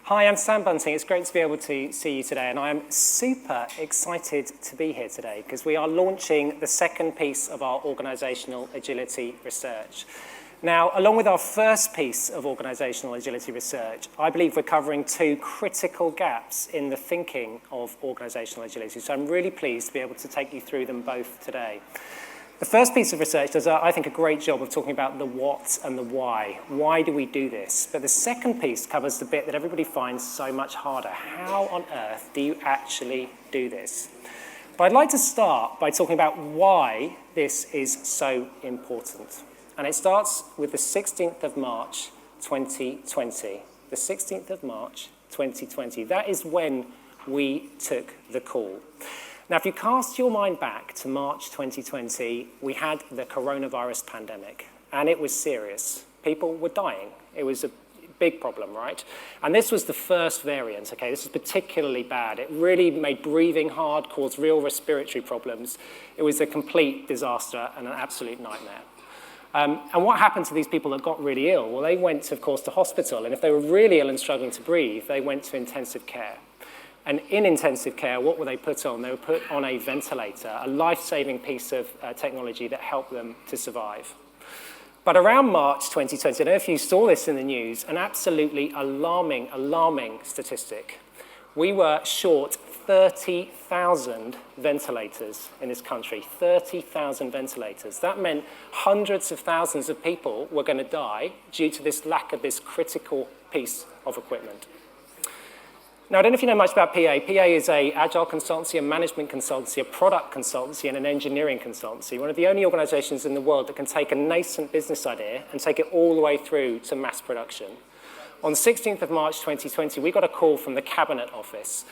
Hi, I'm Sam Bunting. It's great to be able to see you today, and I am super excited to be here today because we are launching the second piece of our organisational agility research. Now, along with our first piece of organisational agility research, I believe we're covering two critical gaps in the thinking of organisational agility, so I'm really pleased to be able to take you through them both today. The first piece of research does, I think, a great job of talking about the what and the why. Why do we do this? But the second piece covers the bit that everybody finds so much harder. How on earth do you actually do this? But I'd like to start by talking about why this is so important. And it starts with the 16th of March, 2020. The 16th of March, 2020. That is when we took the call. Now, if you cast your mind back to March 2020, we had the coronavirus pandemic, and it was serious. People were dying. It was a big problem, right? And this was the first variant, okay? This is particularly bad. It really made breathing hard, caused real respiratory problems. It was a complete disaster and an absolute nightmare. And what happened to these people that got really ill? Well, they went, of course, to hospital, and if they were really ill and struggling to breathe, they went to intensive care. And in intensive care, what were they put on? They were put on a ventilator, a life-saving piece of technology that helped them to survive. But around March 2020, I don't know if you saw this in the news, an absolutely alarming statistic. We were short 30,000 ventilators in this country, 30,000 ventilators. That meant hundreds of thousands of people were going to die due to this lack of this critical piece of equipment. Now, I don't know if you know much about PA. PA is an agile consultancy, a management consultancy, a product consultancy, and an engineering consultancy. One of the only organizations in the world that can take a nascent business idea and take it all the way through to mass production. On the 16th of March 2020, we got a call from the Cabinet Office,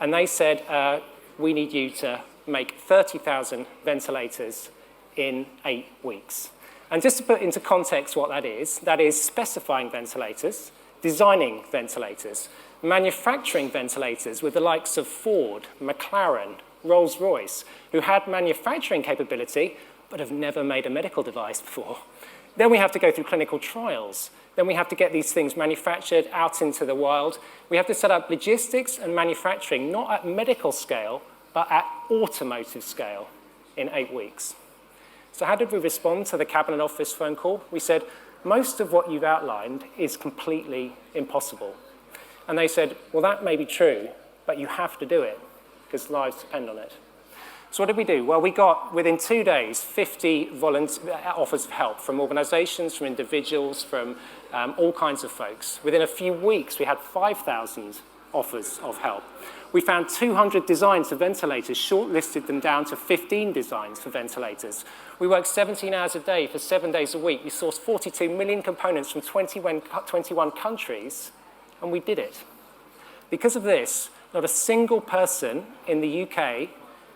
and they said, we need you to make 30,000 ventilators in 8 weeks. And just to put into context what that is specifying ventilators, designing ventilators, manufacturing ventilators with the likes of Ford, McLaren, Rolls-Royce, who had manufacturing capability but have never made a medical device before. Then we have to go through clinical trials. Then we have to get these things manufactured out into the wild. We have to set up logistics and manufacturing, not at medical scale, but at automotive scale in 8 weeks. So how did we respond to the Cabinet Office phone call? We said, most of what you've outlined is completely impossible. And they said, well, that may be true, but you have to do it because lives depend on it. So what did we do? Well, we got, within 2 days, 50 offers of help from organizations, from individuals, from all kinds of folks. Within a few weeks, we had 5,000 offers of help. We found 200 designs for ventilators, shortlisted them down to 15 designs for ventilators. We worked 17 hours a day for 7 days a week. We sourced 42 million components from 21 countries, and we did it. Because of this, not a single person in the UK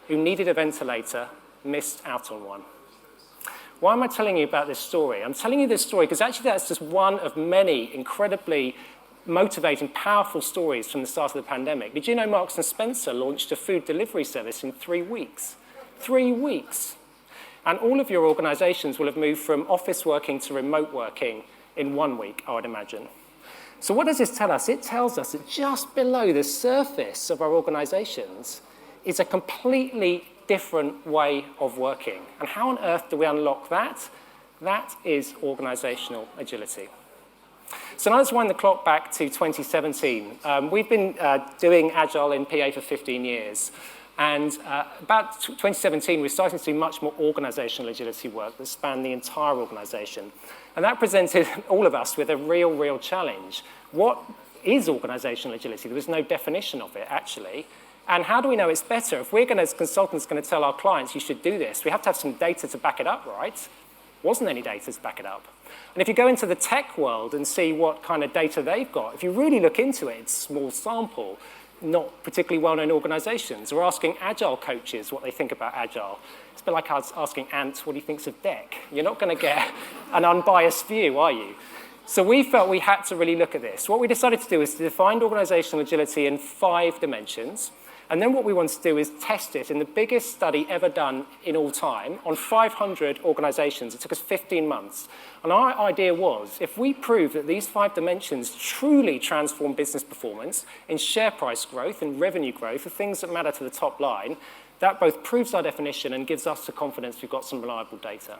who needed a ventilator missed out on one. Why am I telling you about this story? I'm telling you this story because actually that's just one of many incredibly motivating, powerful stories from the start of the pandemic. Did you know Marks & Spencer launched a food delivery service in 3 weeks? 3 weeks. And all of your organizations will have moved from office working to remote working in 1 week, I would imagine. So what does this tell us? It tells us that just below the surface of our organizations is a completely different way of working. And how on earth do we unlock that? That is organizational agility. So now let's wind the clock back to 2017. We've been doing Agile in PA for 15 years. And about 2017, we're starting to do much more organizational agility work that spanned the entire organization. And that presented all of us with a real challenge. What is organizational agility? There was no definition of it, actually. And how do we know it's better? If we're as consultants, going to tell our clients, you should do this, we have to have some data to back it up, right? Wasn't any data to back it up. And if you go into the tech world and see what kind of data they've got, if you really look into it, it's a small sample, not particularly well-known organizations. We're asking Agile coaches what they think about Agile. It's a bit like us asking Ant what he thinks of Deck. You're not going to get an unbiased view, are you? So we felt we had to really look at this. What we decided to do is to define organizational agility in 5 dimensions. And then what we want to do is test it in the biggest study ever done in all time on 500 organizations. It took us 15 months. And our idea was, if we prove that these 5 dimensions truly transform business performance in share price growth and revenue growth, the things that matter to the top line, that both proves our definition and gives us the confidence we've got some reliable data.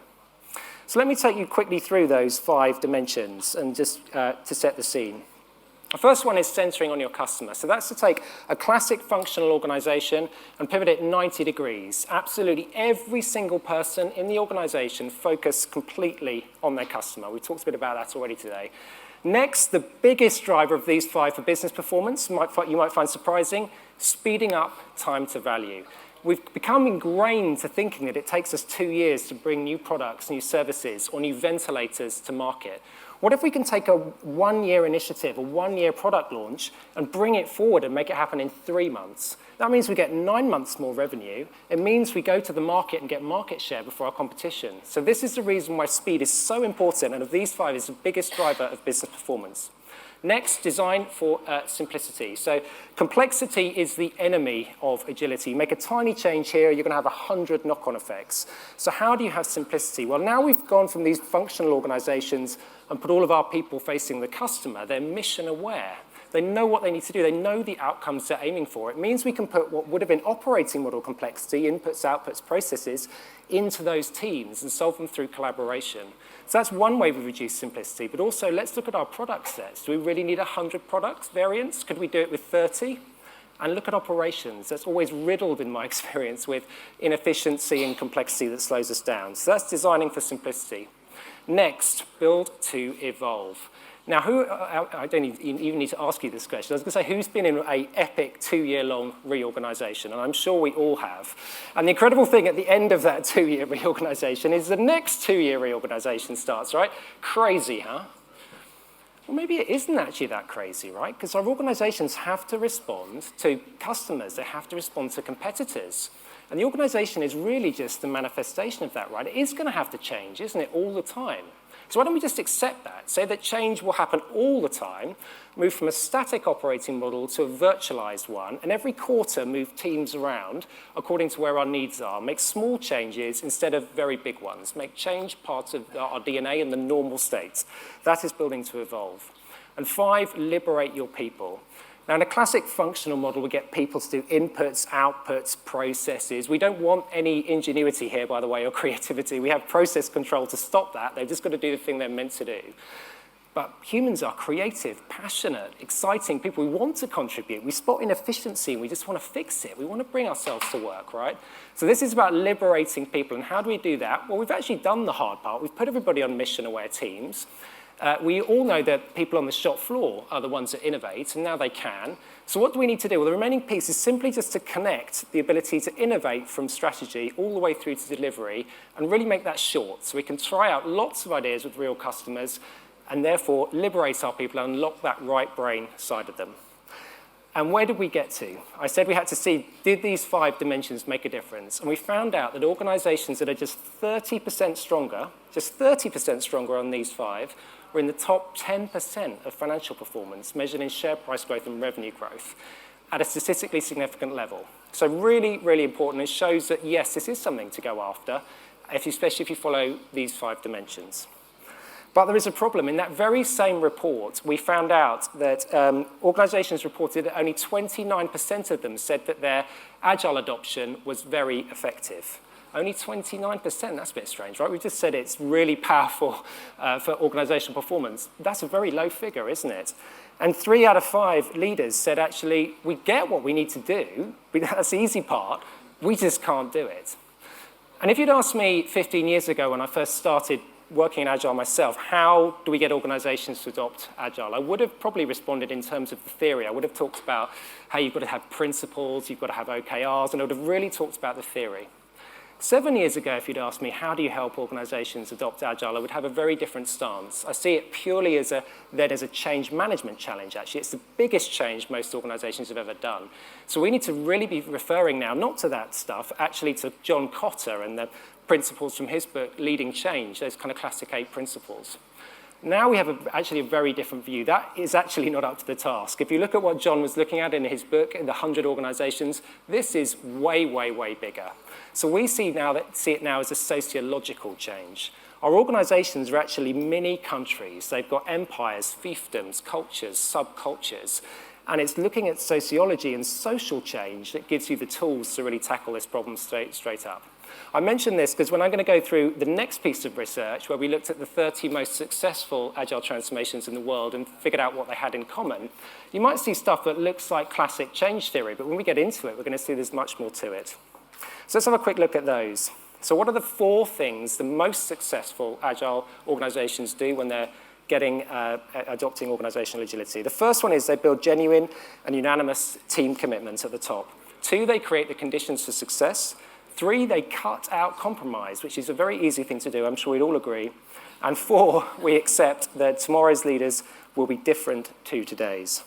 So let me take you quickly through those 5 dimensions and just to set the scene. The first one is centering on your customer. So that's to take a classic functional organization and pivot it 90 degrees. Absolutely every single person in the organization focus completely on their customer. We talked a bit about that already today. Next, the biggest driver of these 5 for business performance, you might find surprising, speeding up time to value. We've become ingrained to thinking that it takes us 2 years to bring new products, new services, or new ventilators to market. What if we can take a 1-year initiative, a 1-year product launch, and bring it forward and make it happen in 3 months? That means we get 9 months more revenue. It means we go to the market and get market share before our competition. So this is the reason why speed is so important, and of these 5 is the biggest driver of business performance. Next, design for simplicity. So complexity is the enemy of agility. You make a tiny change here, you're going to have 100 knock-on effects. So how do you have simplicity? Well, now we've gone from these functional organizations and put all of our people facing the customer. They're mission aware. They know what they need to do. They know the outcomes they're aiming for. It means we can put what would have been operating model complexity, inputs, outputs, processes, into those teams and solve them through collaboration. So that's one way we reduce simplicity, but also let's look at our product sets. Do we really need 100 product variants? Could we do it with 30? And look at operations. That's always riddled, in my experience, with inefficiency and complexity that slows us down. So that's designing for simplicity. Next, build to evolve. Now, I don't even need to ask you this question. I was going to say, who's been in an epic 2-year-long reorganization? And I'm sure we all have. And the incredible thing at the end of that 2-year reorganization is the next 2-year reorganization starts, right? Crazy, huh? Well, maybe it isn't actually that crazy, right? Because our organizations have to respond to customers. They have to respond to competitors. And the organization is really just the manifestation of that, right? It is going to have to change, isn't it, all the time? So why don't we just accept that, say that change will happen all the time, move from a static operating model to a virtualized one, and every quarter move teams around according to where our needs are, make small changes instead of very big ones, make change part of our DNA and the normal state. That is building to evolve. And 5, liberate your people. Now, in a classic functional model, we get people to do inputs, outputs, processes. We don't want any ingenuity here, by the way, or creativity. We have process control to stop that. They've just got to do the thing they're meant to do. But humans are creative, passionate, exciting people. We want to contribute. We spot inefficiency, and we just want to fix it. We want to bring ourselves to work, right? So this is about liberating people. And how do we do that? Well, we've actually done the hard part. We've put everybody on mission-aware teams. We all know that people on the shop floor are the ones that innovate, and now they can. So what do we need to do? Well, the remaining piece is simply just to connect the ability to innovate from strategy all the way through to delivery and really make that short so we can try out lots of ideas with real customers and therefore liberate our people and unlock that right brain side of them. And where did we get to? I said we had to see, did these 5 dimensions make a difference? And we found out that organizations that are just 30% stronger on these 5, were in the top 10% of financial performance measured in share price growth and revenue growth at a statistically significant level. So really, really important. It shows that, yes, this is something to go after, especially if you follow these 5 dimensions. But there is a problem. In that very same report, we found out that organizations reported that only 29% of them said that their agile adoption was very effective. Only 29%, that's a bit strange, right? We just said it's really powerful for organizational performance. That's a very low figure, isn't it? And 3 out of 5 leaders said, actually, we get what we need to do, but that's the easy part, we just can't do it. And if you'd asked me 15 years ago when I first started working in Agile myself, how do we get organizations to adopt Agile? I would have probably responded in terms of the theory. I would have talked about how you've got to have principles, you've got to have OKRs, and I would have really talked about the theory. 7 years ago, if you'd asked me, how do you help organizations adopt Agile, I would have a very different stance. I see it purely as a change management challenge, actually. It's the biggest change most organizations have ever done. So we need to really be referring now, not to that stuff, actually to John Kotter and the principles from his book, Leading Change, those kind of classic 8 principles. Now we have actually a very different view. That is actually not up to the task. If you look at what John was looking at in his book, in the 100 organizations, this is way, way, way bigger. So we see it now as a sociological change. Our organizations are actually mini countries. They've got empires, fiefdoms, cultures, subcultures. And it's looking at sociology and social change that gives you the tools to really tackle this problem straight up. I mention this because when I'm going to go through the next piece of research, where we looked at the 30 most successful agile transformations in the world and figured out what they had in common, you might see stuff that looks like classic change theory, but when we get into it, we're going to see there's much more to it. So let's have a quick look at those. So what are the 4 things the most successful agile organizations do when they're adopting organizational agility? The first one is they build genuine and unanimous team commitment at the top. 2, they create the conditions for success. 3, they cut out compromise, which is a very easy thing to do. I'm sure we'd all agree. And 4, we accept that tomorrow's leaders will be different to today's.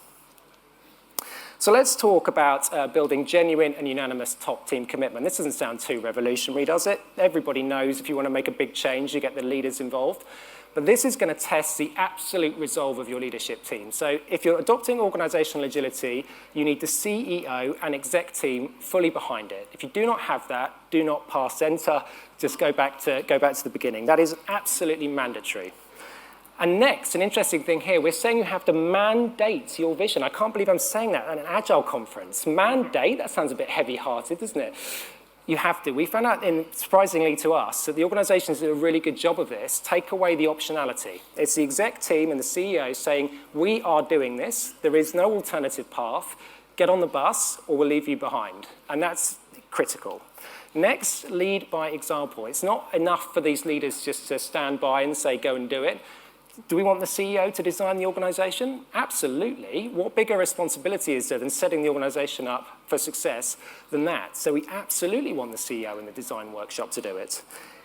So let's talk about building genuine and unanimous top team commitment. This doesn't sound too revolutionary, does it? Everybody knows if you want to make a big change, you get the leaders involved. But this is going to test the absolute resolve of your leadership team. So if you're adopting organizational agility, you need the CEO and exec team fully behind it. If you do not have that, do not pass enter. Just go back to the beginning. That is absolutely mandatory. And next, an interesting thing here, we're saying you have to mandate your vision. I can't believe I'm saying that at an Agile conference. Mandate, that sounds a bit heavy-hearted, doesn't it? You have to. We found out, surprisingly to us, that the organizations do a really good job of this, take away the optionality. It's the exec team and the CEO saying, we are doing this, there is no alternative path, get on the bus or we'll leave you behind. And that's critical. Next, lead by example. It's not enough for these leaders just to stand by and say, go and do it. Do we want the CEO to design the organization? Absolutely. What bigger responsibility is there than setting the organization up for success than that? So we absolutely want the CEO in the design workshop to do it.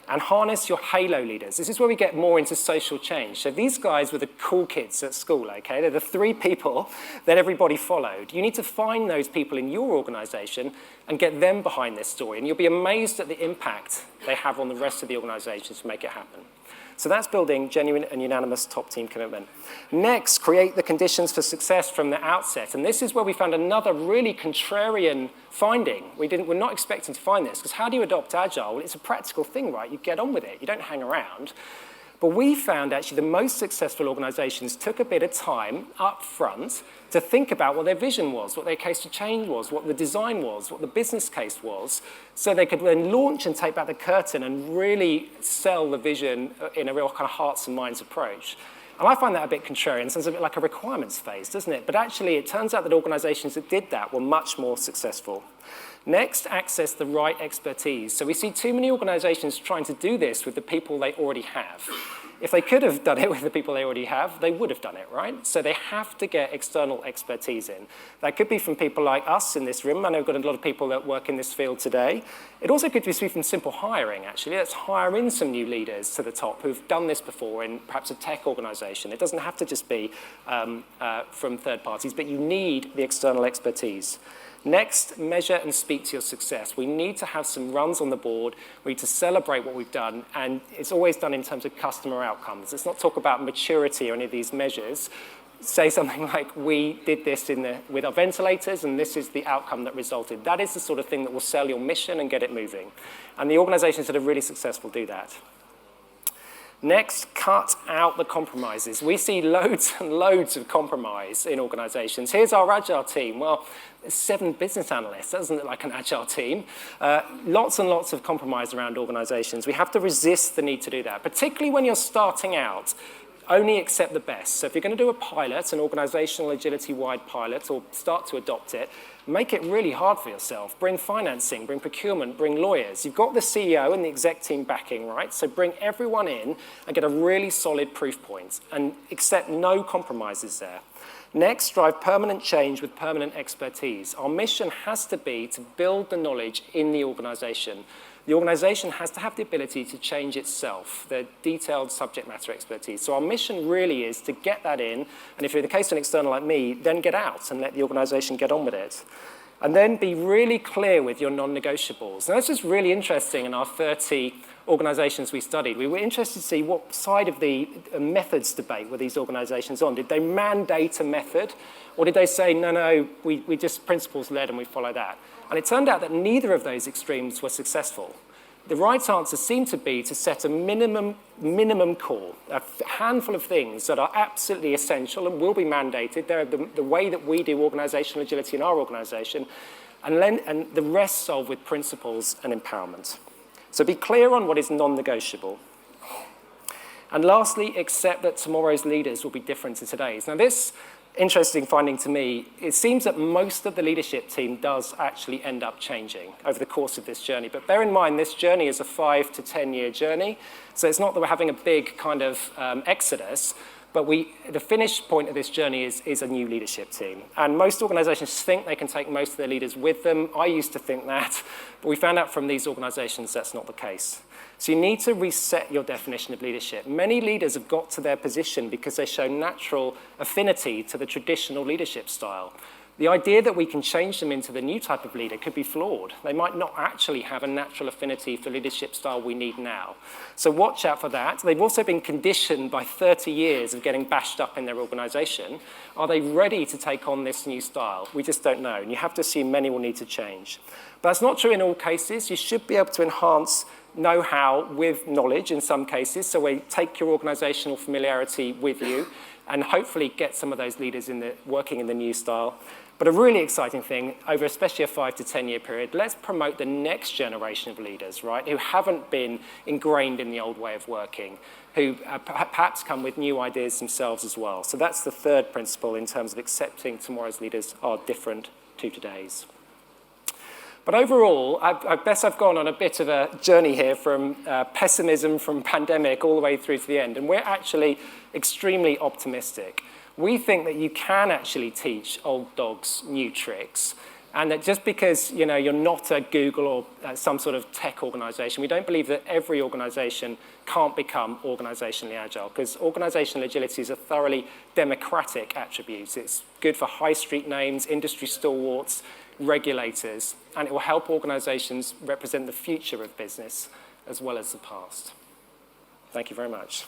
And harness your halo leaders. This is where we get more into social change. So these guys were the cool kids at school, okay? They're the 3 people that everybody followed. You need to find those people in your organization and get them behind this story. And you'll be amazed at the impact they have on the rest of the organization to make it happen. So that's building genuine and unanimous top team commitment. Next, create the conditions for success from the outset. And this is where we found another really contrarian finding. We're not expecting to find this, because how do you adopt Agile? Well, it's a practical thing, right? You get on with it. You don't hang around. But we found actually the most successful organizations took a bit of time up front to think about what their vision was, what their case to change was, what the design was, what the business case was, so they could then launch and take back the curtain and really sell the vision in a real kind of hearts and minds approach. And I find that a bit contrarian. It sounds a bit like a requirements phase, doesn't it? But actually, it turns out that organizations that did that were much more successful. Next, access the right expertise. So we see too many organizations trying to do this with the people they already have. If they could have done it with the people they already have, they would have done it, right? So they have to get external expertise in. That could be from people like us in this room. I know we've got a lot of people that work in this field today. It also could be from simple hiring, actually. Let's hire in some new leaders to the top who've done this before in perhaps a tech organization. It doesn't have to just be from third parties, but you need the external expertise. Next, measure and speak to your success. We need to have some runs on the board. We need to celebrate what we've done, and it's always done in terms of customer outcomes. Let's not talk about maturity or any of these measures. Say something like, we did this with our ventilators, and this is the outcome that resulted. That is the sort of thing that will sell your mission and get it moving. And the organizations that are really successful do that. Next, cut out the compromises. We see loads and loads of compromise in organizations. Here's our Agile team. Well, there's 7 business analysts. That doesn't look like an Agile team. Lots and lots of compromise around organizations. We have to resist the need to do that, particularly when you're starting out. Only accept the best. So if you're going to do a pilot, an organizational agility-wide pilot, or start to adopt it, make it really hard for yourself. Bring financing, bring procurement, bring lawyers. You've got the CEO and the exec team backing, right? So bring everyone in and get a really solid proof point and accept no compromises there. Next, drive permanent change with permanent expertise. Our mission has to be to build the knowledge in the organization. The organization has to have the ability to change itself, the detailed subject matter expertise. So our mission really is to get that in, and if you're the case of an external like me, then get out and let the organization get on with it. And then be really clear with your non-negotiables. Now, this is really interesting in our 30 organizations we studied. We were interested to see what side of the methods debate were these organizations on. Did they mandate a method, or did they say, no, we just principles-led and we follow that? And it turned out that neither of those extremes were successful. The right answer seemed to be to set a minimum core, a handful of things that are absolutely essential and will be mandated. They're the way that we do organizational agility in our organization, and the rest solve with principles and empowerment. So be clear on what is non-negotiable. And lastly, accept that tomorrow's leaders will be different to today's. Now this, interesting finding to me, it seems that most of the leadership team does actually end up changing over the course of this journey. But bear in mind, this journey is a 5 to 10 year journey. So it's not that we're having a big kind of exodus, but the finish point of this journey is a new leadership team. And most organizations think they can take most of their leaders with them. I used to think that, but we found out from these organizations that's not the case. So you need to reset your definition of leadership. Many leaders have got to their position because they show natural affinity to the traditional leadership style. The idea that we can change them into the new type of leader could be flawed. They might not actually have a natural affinity for leadership style we need now. So watch out for that. They've also been conditioned by 30 years of getting bashed up in their organization. Are they ready to take on this new style? We just don't know. And you have to assume many will need to change. But that's not true in all cases. You should be able to enhance know-how with knowledge in some cases. So we take your organizational familiarity with you and hopefully get some of those leaders working in the new style. But a really exciting thing, over especially a 5 to 10 year period, let's promote the next generation of leaders, right, who haven't been ingrained in the old way of working, who perhaps come with new ideas themselves as well. So that's the third principle in terms of accepting tomorrow's leaders are different to today's. But overall, I guess I've gone on a bit of a journey here from pessimism from pandemic all the way through to the end, and we're actually extremely optimistic. We think that you can actually teach old dogs new tricks, and that just because you're not a Google or some sort of tech organization, we don't believe that every organization can't become organizationally agile, because organizational agility is a thoroughly democratic attribute. It's good for high street names, industry stalwarts, regulators, and it will help organizations represent the future of business as well as the past. Thank you very much.